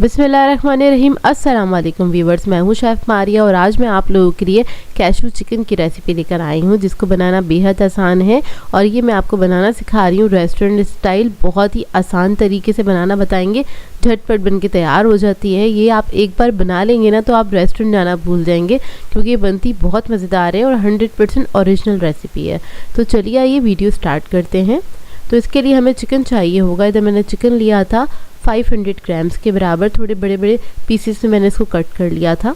बिस्मिल्लाहिर्रहमानिर्रहीम। अस्सलाम वालेकुम व्यूवर्स, मैं हूं शेफ़ मारिया और आज मैं आप लोगों के लिए कैशू चिकन की रेसिपी लेकर आई हूं जिसको बनाना बेहद आसान है। और ये मैं आपको बनाना सिखा रही हूं रेस्टोरेंट स्टाइल, बहुत ही आसान तरीके से बनाना बताएंगे, झटपट बन के तैयार हो जाती है। ये आप एक बार बना लेंगे ना तो आप रेस्टोरेंट जाना भूल जाएंगे, क्योंकि ये बनती बहुत मज़ेदार है और 100% ओरिजिनल रेसिपी है। तो चलिए आइए वीडियो स्टार्ट करते हैं। तो इसके लिए हमें चिकन चाहिए होगा। इधर मैंने चिकन लिया था 500 ग्राम्स के बराबर, थोड़े बड़े बड़े पीसेस में मैंने इसको कट कर लिया था।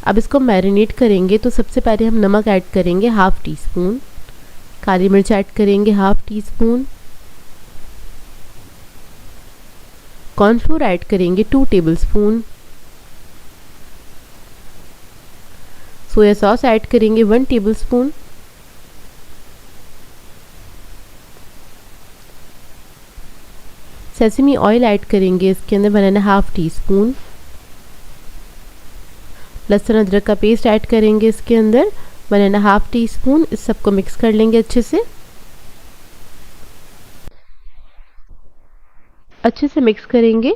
अब इसको मैरिनेट करेंगे। तो सबसे पहले हम नमक ऐड करेंगे हाफ़ टी स्पून, काली मिर्च ऐड करेंगे half tea spoon, cornflour add करेंगे 2 टेबलस्पून, सोया सॉस ऐड करेंगे 1 टेबलस्पून, सेसमी ऑयल ऐड करेंगे इसके अंदर बनाना हाफ़ टी स्पून, लहसुन अदरक का पेस्ट ऐड करेंगे इसके अंदर बनाना हाफ़ टी स्पून। इस सबको मिक्स कर लेंगे अच्छे से मिक्स करेंगे।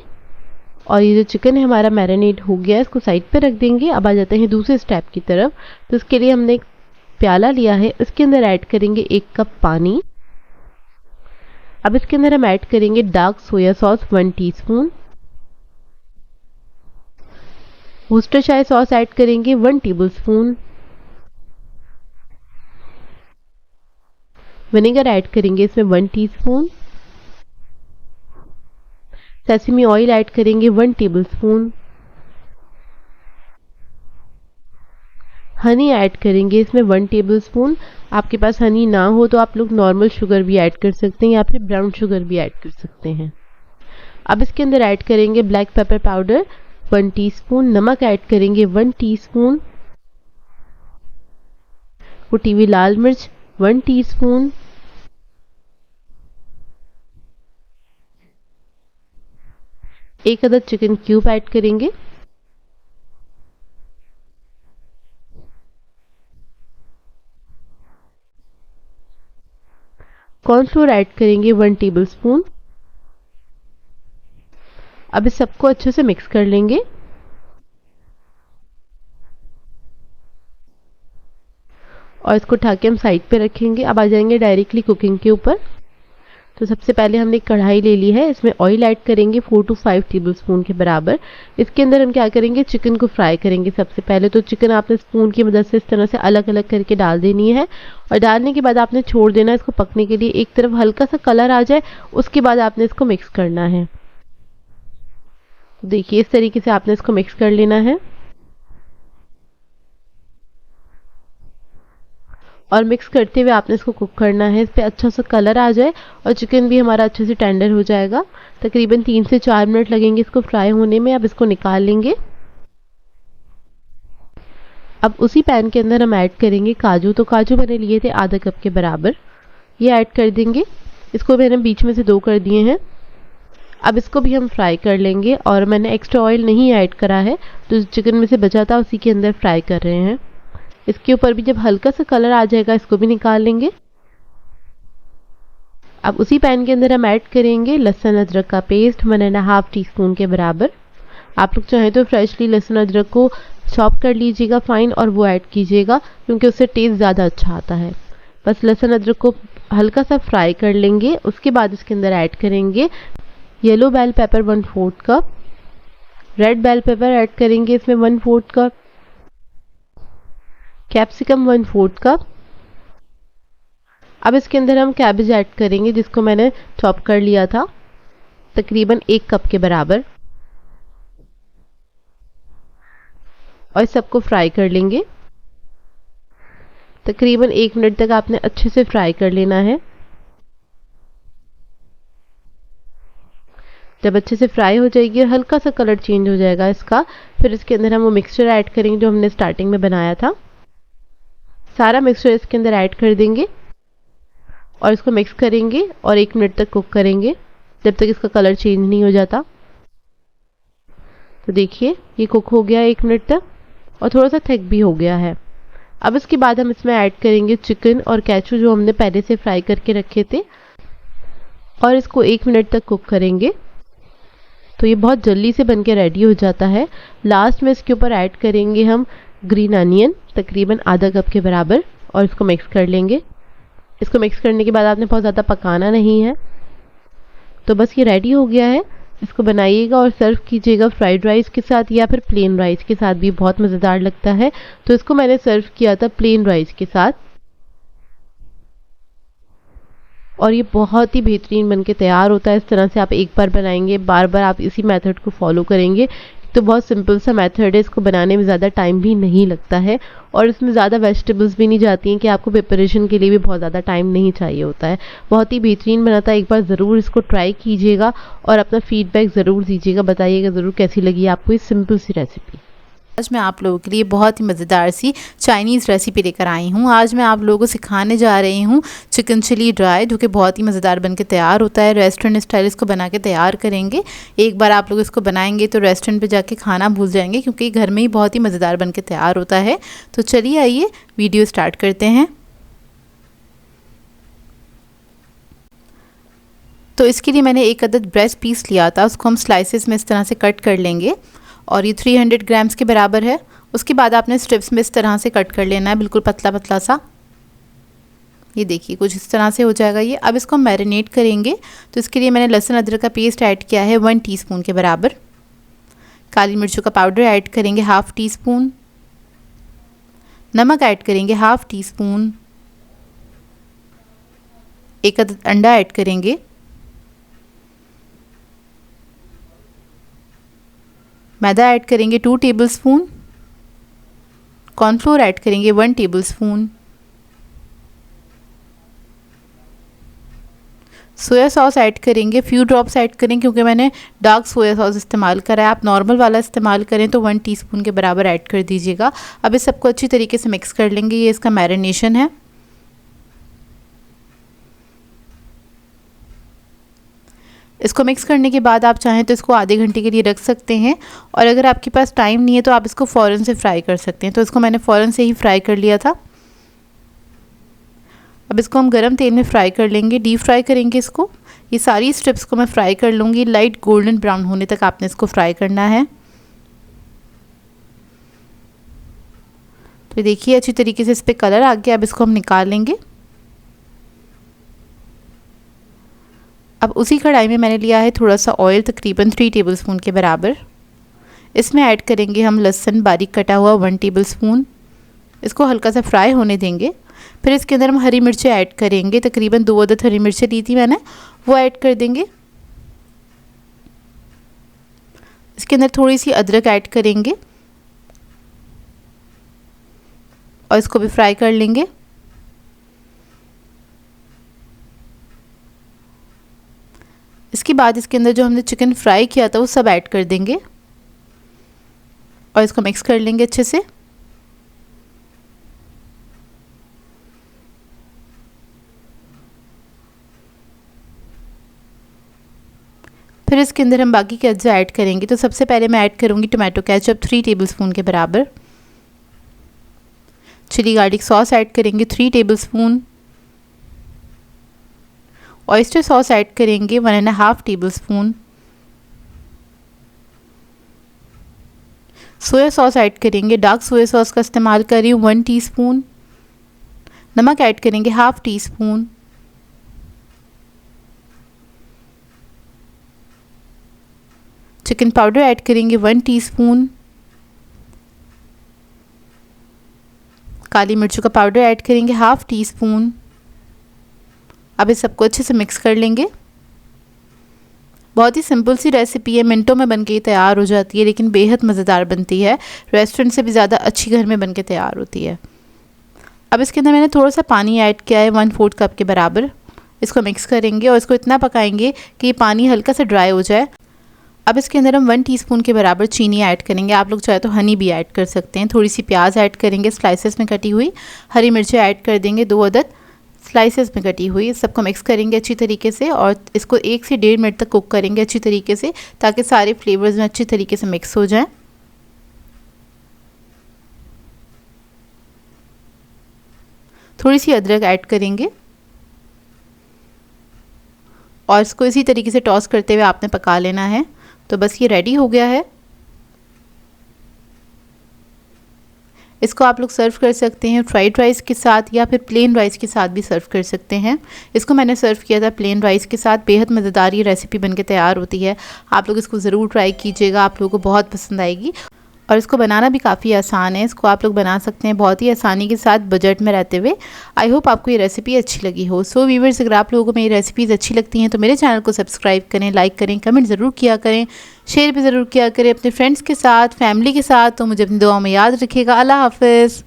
और ये जो चिकन है हमारा मैरिनेट हो गया है, इसको साइड पे रख देंगे। अब आ जाते हैं दूसरे स्टेप की तरफ। तो इसके लिए हमने एक प्याला लिया है, इसके अंदर ऐड करेंगे 1 कप पानी। अब इसके अंदर हम ऐड करेंगे dark soya sauce 1 teaspoon, Worcestershire sauce add करेंगे 1 टेबलस्पून, विनेगर ऐड करेंगे इसमें 1 टीस्पून, सेसमी ऑयल ऐड करेंगे 1 टेबलस्पून, हनी ऐड करेंगे इसमें 1 टेबलस्पून। आपके पास हनी ना हो तो आप लोग नॉर्मल शुगर भी ऐड कर सकते हैं या फिर ब्राउन शुगर भी ऐड कर सकते हैं। अब इसके अंदर ऐड करेंगे ब्लैक पेपर पाउडर 1 टीस्पून, नमक ऐड करेंगे 1 टीस्पून, कुटी हुई लाल मिर्च 1 टीस्पून, एक अदद चिकन क्यूब ऐड करेंगे, कॉर्नफ्लोर ऐड करेंगे 1 टेबलस्पून। अब इस सबको अच्छे से मिक्स कर लेंगे। और इसको उठा के हम साइड पे रखेंगे। अब आ जाएंगे डायरेक्टली कुकिंग के ऊपर। तो सबसे पहले हमने कढ़ाई ले ली है, इसमें ऑयल ऐड करेंगे 4 to 5 टेबलस्पून के बराबर। इसके अंदर हम क्या करेंगे, चिकन को फ्राई करेंगे। सबसे पहले तो चिकन आपने स्पून की मदद से इस तरह से अलग अलग करके डाल देनी है और डालने के बाद आपने छोड़ देना है इसको पकने के लिए। एक तरफ हल्का सा कलर आ जाए उसके बाद आपने इसको मिक्स करना है। तो देखिए इस तरीके से आपने इसको मिक्स कर लेना है और मिक्स करते हुए आपने इसको कुक करना है। इस पे अच्छा सा कलर आ जाए और चिकन भी हमारा अच्छे से टेंडर हो जाएगा। तकरीबन 3 से 4 मिनट लगेंगे इसको फ्राई होने में। अब इसको निकाल लेंगे। अब उसी पैन के अंदर हम ऐड करेंगे काजू। तो काजू मैंने लिए थे आधा कप के बराबर, ये ऐड कर देंगे। इसको मैंने बीच में से 2 कर दिए हैं। अब इसको भी हम फ्राई कर लेंगे और मैंने एक्स्ट्रा ऑयल नहीं ऐड करा है, तो चिकन में से बचा था उसी के अंदर फ्राई कर रहे हैं। इसके ऊपर भी जब हल्का सा कलर आ जाएगा इसको भी निकाल लेंगे। अब उसी पैन के अंदर हम ऐड करेंगे लहसुन अदरक का पेस्ट बनाना हाफ़ टी स्पून के बराबर। आप लोग चाहें तो फ्रेशली लहसुन अदरक को चॉप कर लीजिएगा फाइन और वो ऐड कीजिएगा, क्योंकि उससे टेस्ट ज़्यादा अच्छा आता है। बस लहसुन अदरक को हल्का सा फ्राई कर लेंगे। उसके बाद इसके अंदर ऐड करेंगे yellow bell pepper 1/4 cup, red bell pepper add करेंगे इसमें 1/4 कप, कैप्सिकम 1/4 कप। अब इसके अंदर हम कैबेज ऐड करेंगे जिसको मैंने चॉप कर लिया था तकरीबन 1 कप के बराबर और इस सबको फ्राई कर लेंगे। तकरीबन 1 मिनट तक आपने अच्छे से फ्राई कर लेना है। जब अच्छे से फ्राई हो जाएगी और हल्का सा कलर चेंज हो जाएगा इसका, फिर इसके अंदर हम वो मिक्सचर ऐड करेंगे जो हमने स्टार्टिंग में बनाया था। सारा मिक्सचर इसके अंदर ऐड कर देंगे और इसको मिक्स करेंगे और 1 मिनट तक कुक करेंगे जब तक इसका कलर चेंज नहीं हो जाता। तो देखिए ये कुक हो गया 1 मिनट तक और थोड़ा सा थिक भी हो गया है। अब इसके बाद हम इसमें ऐड करेंगे चिकन और कैचू जो हमने पहले से फ्राई करके रखे थे और इसको 1 मिनट तक कुक करेंगे। तो ये बहुत जल्दी से बन के रेडी हो जाता है। लास्ट में इसके ऊपर ऐड करेंगे हम ग्रीन अनियन, तकरीबन आधा कप के बराबर, और इसको मिक्स कर लेंगे। इसको मिक्स करने के बाद आपने बहुत ज़्यादा पकाना नहीं है। तो बस ये रेडी हो गया है। इसको बनाइएगा और सर्व कीजिएगा फ्राइड राइस के साथ या फिर प्लेन राइस के साथ भी बहुत मज़ेदार लगता है। तो इसको मैंने सर्व किया था प्लेन राइस के साथ, और ये बहुत ही बेहतरीन बनके तैयार होता है। इस तरह से आप एक बार बनाएंगे, बार बार आप इसी मेथड को फॉलो करेंगे तो बहुत सिंपल सा मेथड है। इसको बनाने में ज़्यादा टाइम भी नहीं लगता है और इसमें ज़्यादा वेजिटेबल्स भी नहीं जाती हैं कि आपको प्रिपरेशन के लिए भी बहुत ज़्यादा टाइम नहीं चाहिए होता है। बहुत ही बेहतरीन बनाता है। एक बार ज़रूर इसको ट्राई कीजिएगा और अपना फीडबैक ज़रूर दीजिएगा, बताइएगा ज़रूर कैसी लगी आपको ये सिंपल सी रेसिपी। आज मैं आप लोगों के लिए बहुत ही मज़ेदार सी चाइनीज़ रेसिपी लेकर आई हूँ। आज मैं आप लोगों को सिखाने जा रही हूँ चिकन चिली ड्राई, जो कि बहुत ही मज़ेदार बनके तैयार होता है। रेस्टोरेंट स्टाइल इसको बना के तैयार करेंगे। एक बार आप लोग इसको बनाएंगे तो रेस्टोरेंट पे जाके खाना भूल जाएंगे, क्योंकि घर में ही बहुत ही मज़ेदार बनके तैयार होता है। तो चलिए आइए वीडियो स्टार्ट करते हैं। तो इसके लिए मैंने एक अदद ब्रेस्ट पीस लिया था, उसको हम स्लाइसेस में इस तरह से कट कर लेंगे और ये 300 ग्राम्स के बराबर है। उसके बाद आपने स्ट्रिप्स में इस तरह से कट कर लेना है, बिल्कुल पतला पतला सा। ये देखिए कुछ इस तरह से हो जाएगा ये। अब इसको मैरिनेट करेंगे। तो इसके लिए मैंने लहसुन अदरक का पेस्ट ऐड किया है 1 टीस्पून के बराबर। काली मिर्चों का पाउडर ऐड करेंगे 1/2 टीस्पून। नमक ऐड करेंगे 1/2 टीस्पून। एक अदद अंडा ऐड करेंगे। मैदा ऐड करेंगे 2 टेबलस्पून। कॉर्नफ्लोर ऐड करेंगे 1 टेबलस्पून। सोया सॉस ऐड करेंगे, फ्यू ड्रॉप्स ऐड करें, क्योंकि मैंने डार्क सोया सॉस इस्तेमाल करा है। आप नॉर्मल वाला इस्तेमाल करें तो 1 टीस्पून के बराबर ऐड कर दीजिएगा। अब इस सबको अच्छी तरीके से मिक्स कर लेंगे। ये इसका मैरिनेशन है। इसको मिक्स करने के बाद आप चाहें तो इसको आधे घंटे के लिए रख सकते हैं, और अगर आपके पास टाइम नहीं है तो आप इसको फ़ौरन से फ्राई कर सकते हैं। तो इसको मैंने फ़ौरन से ही फ्राई कर लिया था। अब इसको हम गरम तेल में फ्राई कर लेंगे, डीप फ्राई करेंगे इसको। ये सारी स्ट्रिप्स को मैं फ्राई कर लूँगी। लाइट गोल्डन ब्राउन होने तक आपने इसको फ्राई करना है। तो देखिए अच्छी तरीके से इस पर कलर आ गया। अब इसको हम निकाल लेंगे। अब उसी कढ़ाई में मैंने लिया है थोड़ा सा ऑयल, तकरीबन 3 टेबलस्पून के बराबर। इसमें ऐड करेंगे हम लहसुन बारीक कटा हुआ 1 टेबलस्पून। इसको हल्का सा फ्राई होने देंगे। फिर इसके अंदर हम हरी मिर्चें ऐड करेंगे, तकरीबन 2 अदद हरी मिर्चें ली थी मैंने, वो ऐड कर देंगे। इसके अंदर थोड़ी सी अदरक ऐड करेंगे और इसको भी फ्राई कर लेंगे। इसके बाद इसके अंदर जो हमने चिकन फ्राई किया था वो सब ऐड कर देंगे और इसको मिक्स कर लेंगे अच्छे से। फिर इसके अंदर हम बाकी के अज्जा ऐड करेंगे। तो सबसे पहले मैं ऐड करूँगी टोमेटो केचप 3 टेबलस्पून के बराबर। चिली गार्लिक सॉस ऐड करेंगे 3 टेबलस्पून। ऑयस्टर सॉस ऐड करेंगे 1.5 टेबलस्पून। सोया सॉस ऐड करेंगे, डार्क सोया सॉस का इस्तेमाल कर रही हूँ 1 टीस्पून। नमक ऐड करेंगे 1/2 टीस्पून। चिकन पाउडर ऐड करेंगे 1 टीस्पून। काली मिर्चों का पाउडर ऐड करेंगे 1/2 टीस्पून। अब इस सबको अच्छे से मिक्स कर लेंगे। बहुत ही सिंपल सी रेसिपी है, मिनटों में बनके तैयार हो जाती है, लेकिन बेहद मज़ेदार बनती है। रेस्टोरेंट से भी ज़्यादा अच्छी घर में बनके तैयार होती है। अब इसके अंदर मैंने थोड़ा सा पानी ऐड किया है 1/4 कप के बराबर। इसको मिक्स करेंगे और इसको इतना पकाएंगे कि ये पानी हल्का सा ड्राई हो जाए। अब इसके अंदर हम 1 टीस्पून के बराबर चीनी ऐड करेंगे। आप लोग चाहे तो हनी भी ऐड कर सकते हैं। थोड़ी सी प्याज ऐड करेंगे स्लाइसेस में कटी हुई। हरी मिर्चें ऐड कर देंगे 2 अदद स्लाइसेस में कटी हुई। सबको मिक्स करेंगे अच्छी तरीके से और इसको 1 से 1.5 मिनट तक कुक करेंगे अच्छी तरीके से, ताकि सारे फ्लेवर्स में अच्छी तरीके से मिक्स हो जाएं। थोड़ी सी अदरक ऐड करेंगे और इसको इसी तरीके से टॉस करते हुए आपने पका लेना है। तो बस ये रेडी हो गया है। इसको आप लोग सर्व कर सकते हैं फ्राइड राइस के साथ या फिर प्लेन राइस के साथ भी सर्व कर सकते हैं। इसको मैंने सर्व किया था प्लेन राइस के साथ। बेहद मज़ेदार ये रेसिपी बनके तैयार होती है। आप लोग इसको ज़रूर ट्राई कीजिएगा, आप लोगों को बहुत पसंद आएगी। और इसको बनाना भी काफ़ी आसान है। इसको आप लोग बना सकते हैं बहुत ही आसानी के साथ, बजट में रहते हुए। आई होप आपको ये रेसिपी अच्छी लगी हो। सो व्यूअर्स, अगर आप लोगों को मेरी रेसिपीज़ अच्छी लगती हैं तो मेरे चैनल को सब्सक्राइब करें, लाइक करें, कमेंट ज़रूर किया करें, शेयर भी ज़रूर किया करें अपने फ्रेंड्स के साथ, फैमिली के साथ। तो मुझे अपनी दुआओं में याद रखिएगा। अल्लाह हाफ़िज़।